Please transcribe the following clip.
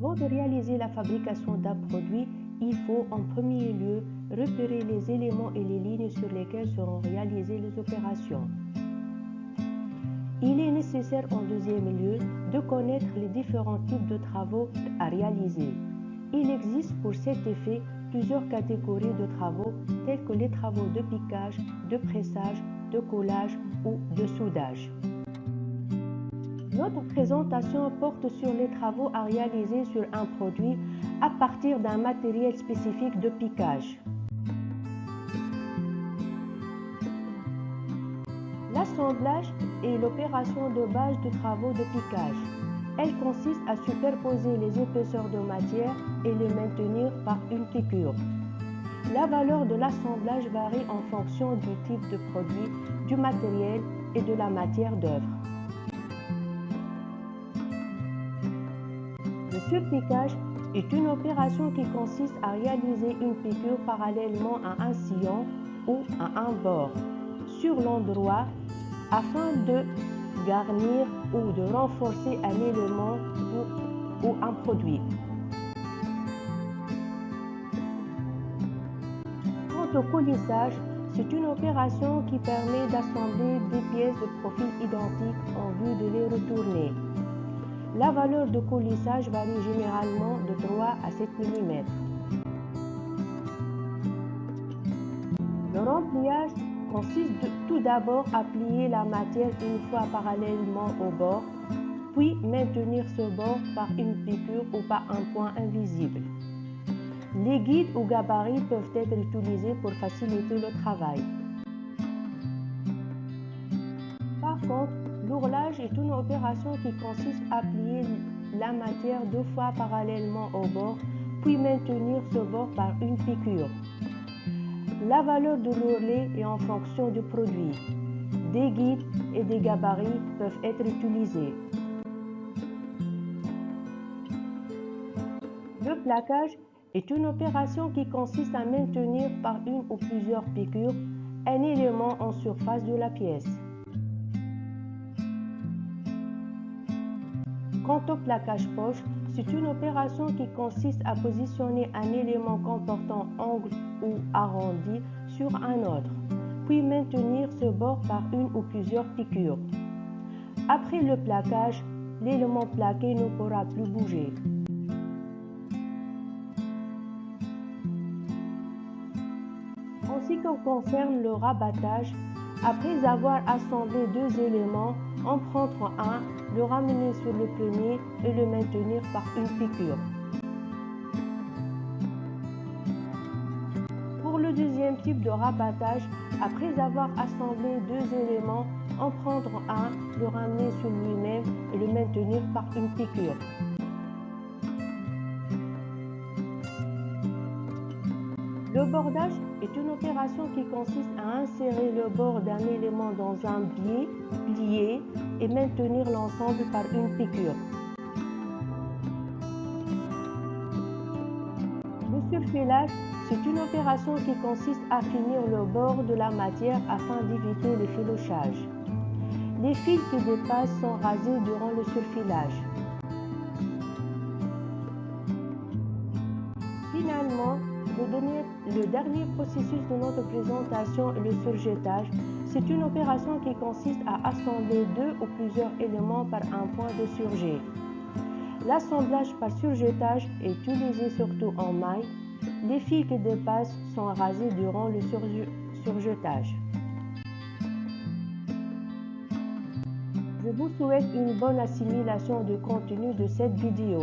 Avant de réaliser la fabrication d'un produit, il faut en premier lieu repérer les éléments et les lignes sur lesquelles seront réalisées les opérations. Il est nécessaire en deuxième lieu de connaître les différents types de travaux à réaliser. Il existe pour cet effet plusieurs catégories de travaux tels que les travaux de piquage, de pressage, de collage ou de soudage. Notre présentation porte sur les travaux à réaliser sur un produit à partir d'un matériel spécifique de piquage. L'assemblage est l'opération de base de travaux de piquage. Elle consiste à superposer les épaisseurs de matière et les maintenir par une piqûre. La valeur de l'assemblage varie en fonction du type de produit, du matériel et de la matière d'œuvre. Le surpiquage est une opération qui consiste à réaliser une piqûre parallèlement à un sillon ou à un bord sur l'endroit afin de garnir ou de renforcer un élément ou un produit. Quant au coulissage, c'est une opération qui permet d'assembler des pièces de profil identique en vue de les retourner. La valeur de coulissage varie généralement de 3 à 7 mm. Le rempliage consiste tout d'abord à plier la matière une fois parallèlement au bord, puis maintenir ce bord par une piqûre ou par un point invisible. Les guides ou gabarits peuvent être utilisés pour faciliter le travail. Par contre, l'ourlage est une opération qui consiste à plier la matière 2 fois parallèlement au bord, puis maintenir ce bord par une piqûre. La valeur de l'ourlet est en fonction du produit. Des guides et des gabarits peuvent être utilisés. Le plaquage est une opération qui consiste à maintenir par une ou plusieurs piqûres un élément en surface de la pièce. Quant au plaquage poche, c'est une opération qui consiste à positionner un élément comportant angle ou arrondi sur un autre, puis maintenir ce bord par une ou plusieurs piqûres. Après le plaquage, l'élément plaqué ne pourra plus bouger. En ce qui concerne le rabattage, après avoir assemblé 2 éléments, en prendre un, le ramener sur le premier et le maintenir par une piqûre. Pour le deuxième type de rabattage, après avoir assemblé 2 éléments, en prendre un, le ramener sur lui-même et le maintenir par une piqûre. Le bordage est une opération qui consiste à insérer le bord d'un élément dans un biais plié et maintenir l'ensemble par une piqûre. Le surfilage, c'est une opération qui consiste à finir le bord de la matière afin d'éviter le filochage. Les fils qui dépassent sont rasés durant le surfilage. Finalement, le dernier processus de notre présentation est le surjetage. C'est une opération qui consiste à assembler 2 ou plusieurs éléments par un point de surjet. L'assemblage par surjetage est utilisé surtout en maille. Les fils qui dépassent sont rasés durant le surjetage. Je vous souhaite une bonne assimilation du contenu de cette vidéo.